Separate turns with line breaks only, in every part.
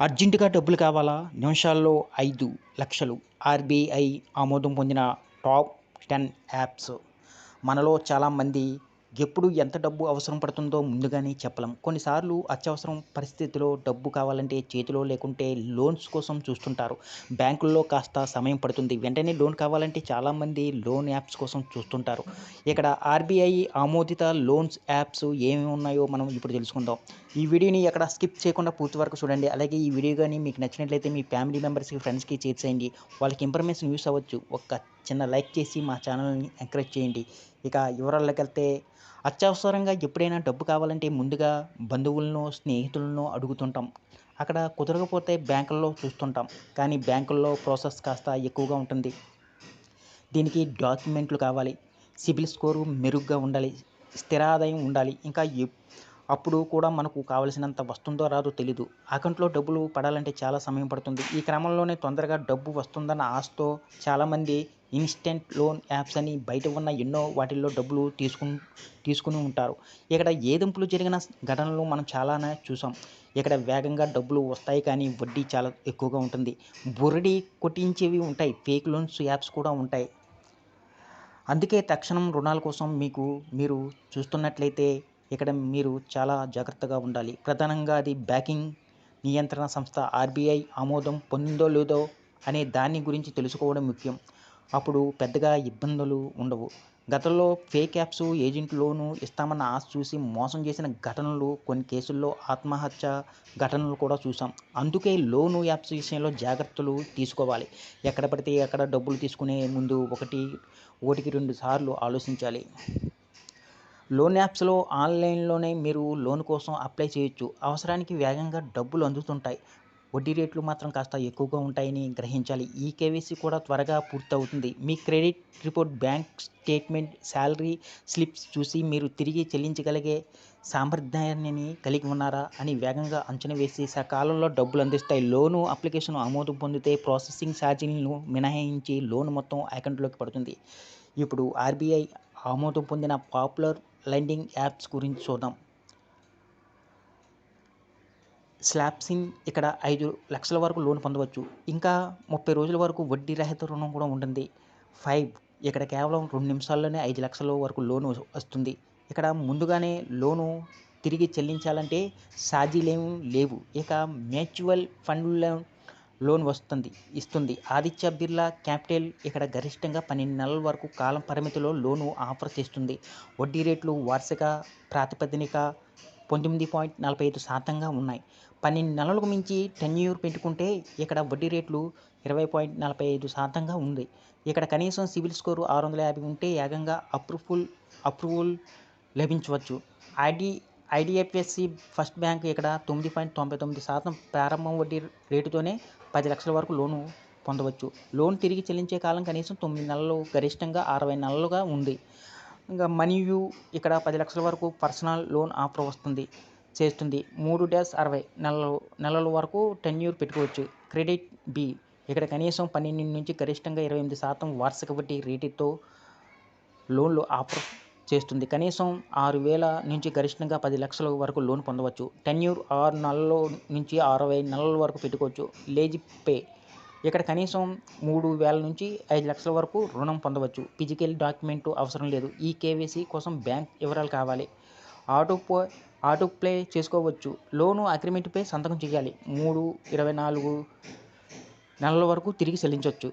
అర్జెంటుగా డబ్బులు కావాలా? నిమిషాల్లో 5,00,000 ఆర్‌బీఐ ఆమోదం పొందిన టాప్ 10 యాప్స్. మనలో చాలామంది ఎప్పుడు ఎంత డబ్బు అవసరం పడుతుందో ముందుగానే చెప్పలేం. కొన్నిసార్లు అత్యవసరం పరిస్థితిలో డబ్బు కావాలంటే చేతిలో లేకుంటే లోన్స్ కోసం చూస్తుంటారు. బ్యాంకుల్లో కాస్త సమయం పడుతుంది. వెంటనే లోన్ కావాలంటే చాలామంది లోన్ యాప్స్ కోసం చూస్తుంటారు. ఇక్కడ ఆర్‌బీఐ ఆమోదిత లోన్స్ యాప్స్ ఏమేమి ఉన్నాయో మనం ఇప్పుడు తెలుసుకుందాం. ఈ వీడియోని ఎక్కడ స్కిప్ చేయకుండా పూర్తి వరకు చూడండి. అలాగే ఈ వీడియో గాని మీకు నచ్చినట్లయితే మీ ఫ్యామిలీ మెంబర్స్‌కి, ఫ్రెండ్స్‌కి చేర్చేయండి. వాళ్ళకి ఇన్ఫర్మేషన్ యూస్ అవ్వచ్చు. ఒక చిన్న లైక్ చేసి మా ఛానల్‌ని ఎంకరేజ్ చేయండి. ఇక వివరాల్లోకెళ్తే అత్యవసరంగా ఎప్పుడైనా డబ్బు కావాలంటే ముందుగా బంధువులనో, స్నేహితులనో అడుగుతుంటాం. అక్కడ కుదరకపోతే బ్యాంకుల్లో చూస్తుంటాం. కానీ బ్యాంకుల్లో ప్రాసెస్ కాస్త ఎక్కువగా ఉంటుంది. దీనికి డాక్యుమెంట్లు కావాలి. సిబిల్ స్కోరు మెరుగ్గా ఉండాలి. స్థిర ఆదాయం ఉండాలి. ఇంకా అప్పుడు కూడా మనకు కావాల్సినంత వస్తుందో రాదో తెలీదు. అకౌంట్‌లో డబ్బులు పడాలంటే చాలా సమయం పడుతుంది. ఈ క్రమంలోనే తొందరగా డబ్బు వస్తుందన్న ఆశతో చాలామంది ఇన్‌స్టంట్ లోన్ యాప్స్ అని బయట ఉన్న ఎన్నో వాటిల్లో డబ్బులు తీసుకుని ఉంటారు. ఇక్కడ ఏదింపులు జరిగిన ఘటనలు మనం చాలానే చూసాం. ఇక్కడ వేగంగా డబ్బులు వస్తాయి కానీ వడ్డీ చాలా ఎక్కువగా ఉంటుంది. బురిడి కొట్టించేవి ఉంటాయి. ఫేక్ లోన్స్ యాప్స్ కూడా ఉంటాయి. అందుకే తక్షణం రుణాల కోసం మీరు చూస్తున్నట్లయితే ఇక్కడ మీరు చాలా జాగ్రత్తగా ఉండాలి. ప్రధానంగా అది బ్యాంకింగ్ నియంత్రణ సంస్థ ఆర్‌బీఐ ఆమోదం పొందిందో లేదో అనే దాని గురించి తెలుసుకోవడం ముఖ్యం. అప్పుడు పెద్దగా ఇబ్బందులు ఉండవు. గతంలో ఫేక్ యాప్స్ ఏజెంట్ లోను ఇస్తామన్న ఆశ చూసి మోసం చేసిన ఘటనలు, కొన్ని కేసుల్లో ఆత్మహత్య ఘటనలు కూడా చూసాం. అందుకే లోను యాప్స్ విషయంలో జాగ్రత్తలు తీసుకోవాలి. ఎక్కడ పడితే అక్కడ డబ్బులు తీసుకునే ముందు ఒకటికి 2 సార్లు ఆలోచించాలి. లోన్ యాప్స్‌లో ఆన్‌లైన్‌లోనే మీరు లోన్ కోసం అప్లై చేయొచ్చు. అవసరానికి వేగంగా డబ్బులు అందుతుంటాయి. వడ్డీ రేట్లు మాత్రం కాస్త ఎక్కువగా ఉంటాయని గ్రహించాలి. ఈ కేవైసీ కూడా త్వరగా పూర్తవుతుంది. మీ credit report, bank statement, salary slips చూసి మీరు తిరిగి చెల్లించగలిగే సామర్థ్యాన్ని కలిగి ఉన్నారా అని వేగంగా అంచనా వేసి సకాలంలో డబ్బులు అందిస్తాయి. లోను అప్లికేషన్ ఆమోదం పొందితే ప్రాసెసింగ్ ఛార్జీలను మినహాయించి లోన్ మొత్తం అకౌంట్‌లోకి పడుతుంది. ఇప్పుడు ఆర్‌బీఐ ఆమోదం పొందిన పాపులర్ లెండింగ్ యాప్స్ గురించి చూద్దాం. స్లాప్సింగ్ ఇక్కడ 5,00,000 వరకు లోన్ పొందవచ్చు. ఇంకా 30 రోజుల వరకు వడ్డీ రహిత రుణం కూడా ఉంటుంది. 5 ఇక్కడ కేవలం 2 నిమిషాల్లోనే 5,00,000 వరకు లోన్ వస్తుంది. ఇక్కడ ముందుగానే లోను తిరిగి చెల్లించాలంటే ఛార్జీలేమీ లేవు. ఇక మ్యూచువల్ ఫండ్ లోన్ ఇస్తుంది. ఆదిత్య బిర్లా క్యాపిటల్ ఇక్కడ గరిష్టంగా 12 నెలల వరకు కాలం పరిమితిలో లోను ఆఫర్ చేస్తుంది. వడ్డీ రేట్లు వార్షిక ప్రాతిపదికన 19.45% ఉన్నాయి. 12 నెలలకు మించి టెన్యూర్ పెట్టుకుంటే ఇక్కడ వడ్డీ రేట్లు 20.45% ఉంది. ఇక్కడ కనీసం సిబిల్ స్కోరు 650 ఉంటే ఏకంగా అప్రూవల్ లభించవచ్చు. ఐడిఎఫ్ఎస్సి ఫస్ట్ బ్యాంక్ ఇక్కడ 9.99% ప్రారంభ వడ్డీ రేటుతోనే 10,00,000 వరకు లోను పొందవచ్చు. లోన్ తిరిగి చెల్లించే కాలం కనీసం 9 నెలలు, గరిష్టంగా 60 నెలలుగా ఉంది. ఇంకా మనీయు ఇక్కడ 10,00,000 వరకు పర్సనల్ లోన్ ఆఫర్ చేస్తుంది. 3-60 నెలల వరకు టెన్యూర్ పెట్టుకోవచ్చు. క్రెడిట్ బి ఇక్కడ కనీసం 12 నుంచి గరిష్టంగా 28% వార్షిక వడ్డీ రేటుతో లోన్లు ఆఫర్ చేస్తుంది. కనీసం 6,000 నుంచి గరిష్టంగా 10,00,000 వరకు లోన్ పొందవచ్చు. టెన్యూర్ 6 నెలల నుంచి 60 నెలల వరకు పెట్టుకోవచ్చు. లేజీ పే ఇక్కడ కనీసం 3,000 నుంచి 5,00,000 వరకు రుణం పొందవచ్చు. ఫిజికల్ డాక్యుమెంట్ అవసరం లేదు. ఈ కేవైసీ కోసం బ్యాంక్ వివరాలు కావాలి. ఆటో ప్లే చేసుకోవచ్చు. లోను అగ్రిమెంట్పై సంతకం చేయాలి. 24 నెలల వరకు తిరిగి చెల్లించవచ్చు.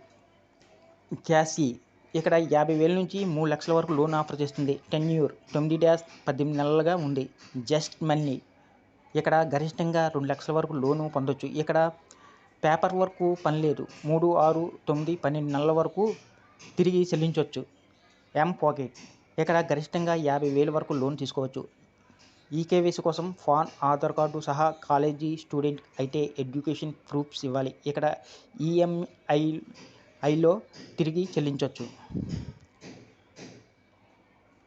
క్యాషీ ఇక్కడ 50,000 నుంచి 3,00,000 వరకు లోన్ ఆఫర్ చేస్తుంది. టెన్యూర్ 9-18 నెలలుగా ఉంది. జస్ట్ మనీ ఇక్కడ గరిష్టంగా 2,00,000 వరకు లోను పొందొచ్చు. ఇక్కడ పేపర్ వర్క్ పని లేదు. 3, 6, 9, 12 నెలల వరకు తిరిగి చెల్లించవచ్చు. పాకెట్ ఇక్కడ గరిష్టంగా 50,000 వరకు లోన్ తీసుకోవచ్చు. ఈ కేవైసీ కోసం పాన్, ఆధార్ కార్డు సహా కాలేజీ స్టూడెంట్ అయితే ఎడ్యుకేషన్ ప్రూఫ్స్ ఇవ్వాలి. ఇక్కడ ఈఎంఐలో తిరిగి చెల్లించవచ్చు.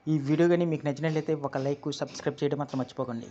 ఈ వీడియో కానీ మీకు నచ్చినట్లయితే ఒక లైక్, సబ్స్క్రైబ్ చేయడం మాత్రం మర్చిపోకండి.